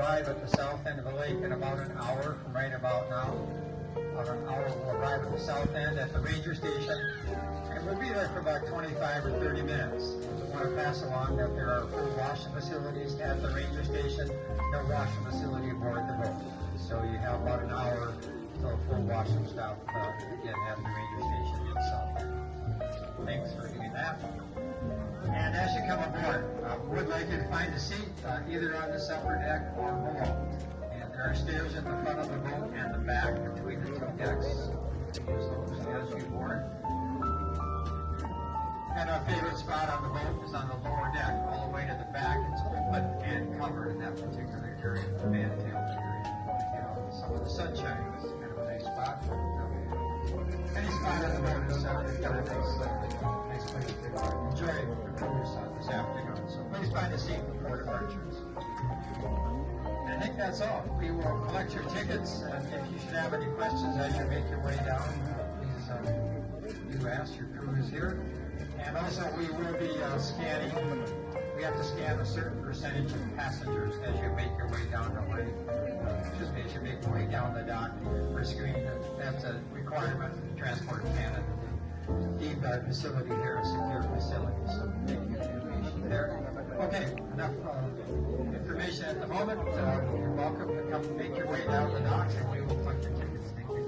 arrive at the south end of the lake in about an hour from right about now. About an hour we'll arrive at the south end at the ranger station, and we'll be there for about 25 or 30 minutes. We want to pass along that there are full washing facilities at the ranger station, no washing facility aboard the boat. So you have about an hour till full washing stop again at the ranger station itself. Thanks for doing that. And as you come aboard, we would like you to find a seat either on this upper deck or below. And there are stairs at the front of the boat and the back between the two decks. So as you board. And our favorite spot on the boat is on the lower deck, all the way to the back. It's open and covered in that particular area, the fantail area. You know, some of the sunshine is kind of a nice spot. Any spot on the boat is kind of a nice place to enjoy the cruise this afternoon. So please find a seat before departures. And I think that's all. We will collect your tickets, and if you should have any questions as you make your way down, please do ask. Your crew is here. And also, we will be scanning. We have to scan a certain percentage of passengers as you make your way down the lake. Just as you make your way down the dock, we're screening. That's a requirement of Transport Canada to deem our facility here a secure facility. So thank you for the information there. Okay, enough information at the moment. You're welcome to come make your way down the docks, and we will collect your tickets. Thank you.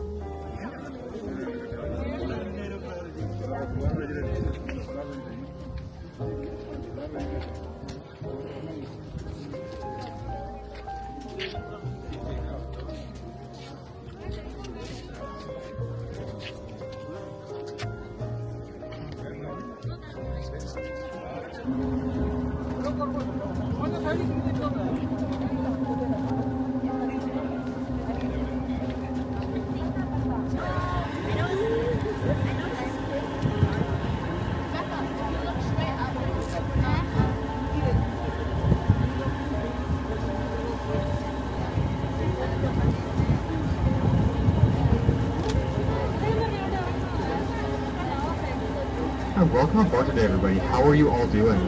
Welcome aboard today, everybody. How are you all doing?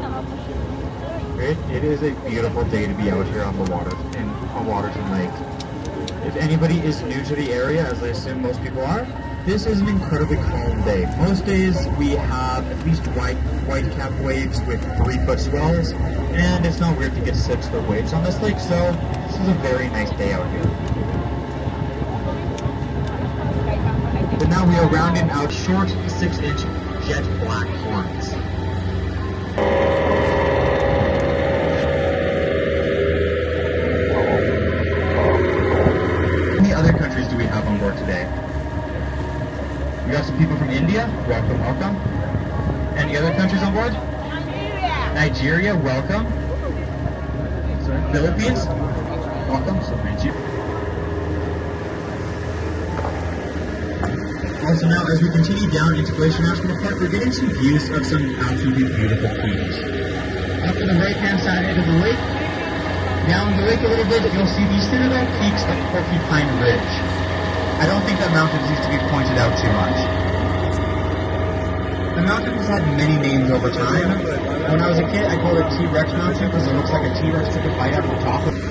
It is a beautiful day to be out here on the Waterton Lake. If anybody is new to the area, as I assume most people are, this is an incredibly calm day. Most days we have at least white cap waves with 3-foot swells, and it's not weird to get 6-foot waves on this lake, so this is a very nice day out here. But now we are rounding out short 6-inch jet black horns. How many other countries do we have on board today? We got some people from India. Welcome, welcome. Any other countries on board? Nigeria, welcome. Philippines? Welcome, so thank you. Also now, as we continue down into Glacier National Park, we're getting some views of some absolutely beautiful peaks. Up to the right-hand side of the lake, down the lake a little bit, you'll see the Citadel Peaks of Porcupine Ridge. I don't think that mountain needs to be pointed out too much. The mountain has had many names over time. When I was a kid, I called it T-Rex Mountain because it looks like a T-Rex took a bite out of the top of it.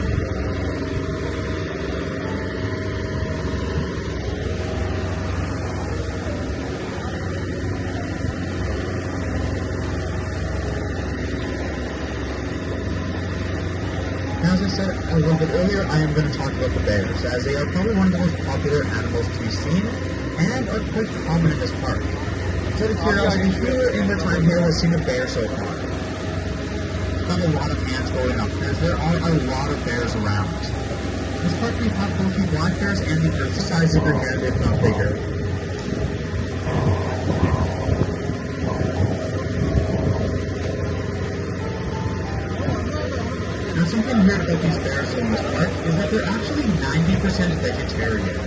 As I said a little bit earlier, I am going to talk about the bears, as they are probably one of the most popular animals to be seen, and are quite common in this park. So out of curiosity, who in their time here has seen a bear so far? I've got a lot of hands going up, as there are a lot of bears around. In this park we have both the black bears and the earth size of their hand, if not bigger. Now something weird about these bears in this park is that they're actually 90% vegetarian.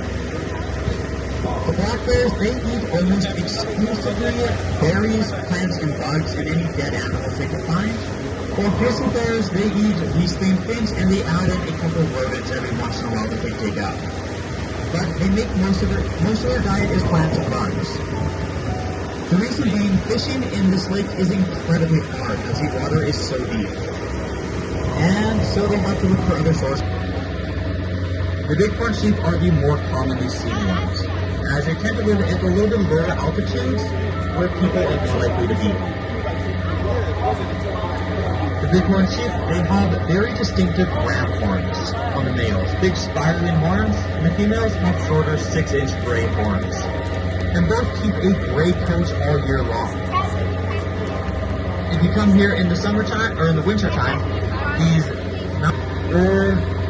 The black bears, they eat almost exclusively berries, plants, and bugs, and any dead animals they can find. While grizzly bears, they eat these same things, and they add in a couple of rodents every once in a while that they dig up. But they make most of their diet is plants and bugs. The reason being, fishing in this lake is incredibly hard, as the water is so deep. And so they have to look for other sources. The bighorn sheep are the more commonly seen ones, as they tend to live at a little bit lower altitudes where people are more likely to be. The bighorn sheep, they have very distinctive ram horns on the males, big spiraling horns, and the females have shorter 6-inch gray horns. And both keep a gray coat all year long. If you come here in the summertime or in the wintertime,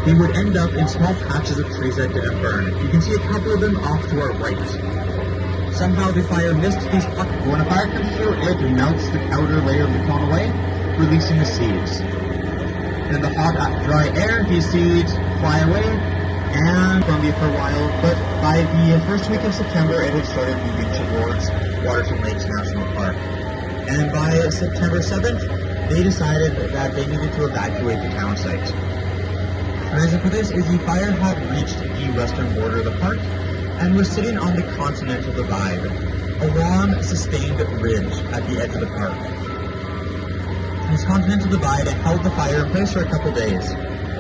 they would end up in small patches of trees that didn't burn. You can see a couple of them off to our right. Somehow the fire missed these patches. When a fire comes through, it melts the outer layer of the cone away, releasing the seeds. In the hot, dry air, these seeds fly away and Columbia for a while, but by the first week of September, it had started moving towards Waterton Lakes National Park. And by September 7th, they decided that they needed to evacuate the town site. The reason for this is the fire had reached the western border of the park and was sitting on the Continental Divide, a long, sustained ridge at the edge of the park. This Continental Divide held the fire in place for a couple days,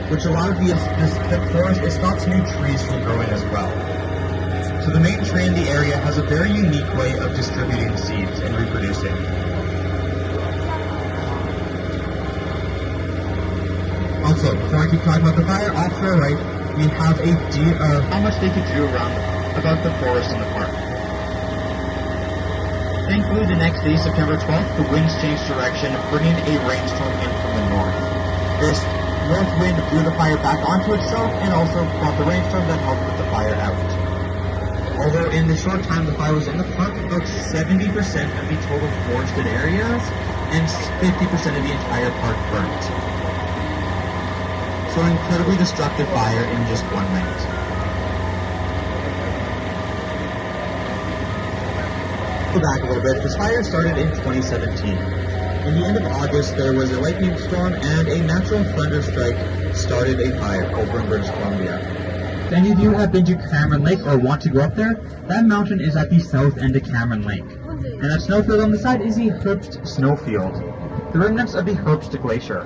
which allowed this thick forest, it stops new trees from growing as well. So the main tree in the area has a very unique way of distributing seeds and reproducing. Also, before I keep talking about the fire, off to our right, we have a view of how much they could do around about the forest in the park. Thankfully, the next day, September 12th, the winds changed direction, bringing a rainstorm in from the north. This north wind blew the fire back onto itself and also brought the rainstorm that helped put the fire out. Although in the short time the fire was in the park, about 70% of the total forested areas and 50% of the entire park burnt. So an incredibly destructive fire in just one night. Go back a little bit. This fire started in 2017. In the end of August, there was a lightning storm and a natural thunder strike started a fire over in British Columbia. If any of you have been to Cameron Lake or want to go up there, that mountain is at the south end of Cameron Lake. And that snowfield on the side is the Herbst snowfield, the remnants of the Herbst Glacier.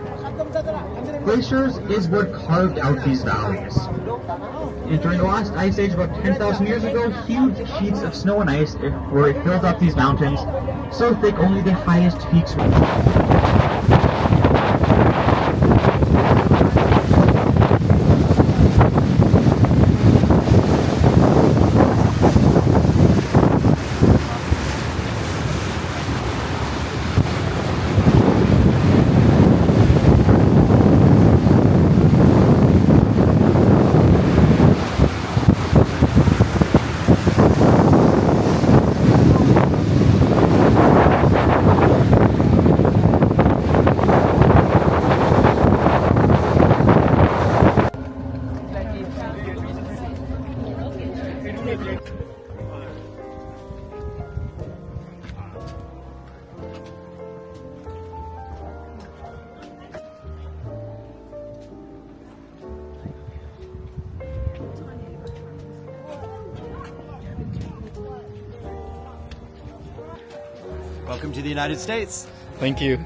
Glaciers is what carved out these valleys. And during the last ice age, about 10,000 years ago, huge sheets of snow and ice filled up these mountains, so thick only the highest peaks were. Welcome to the United States. Thank you.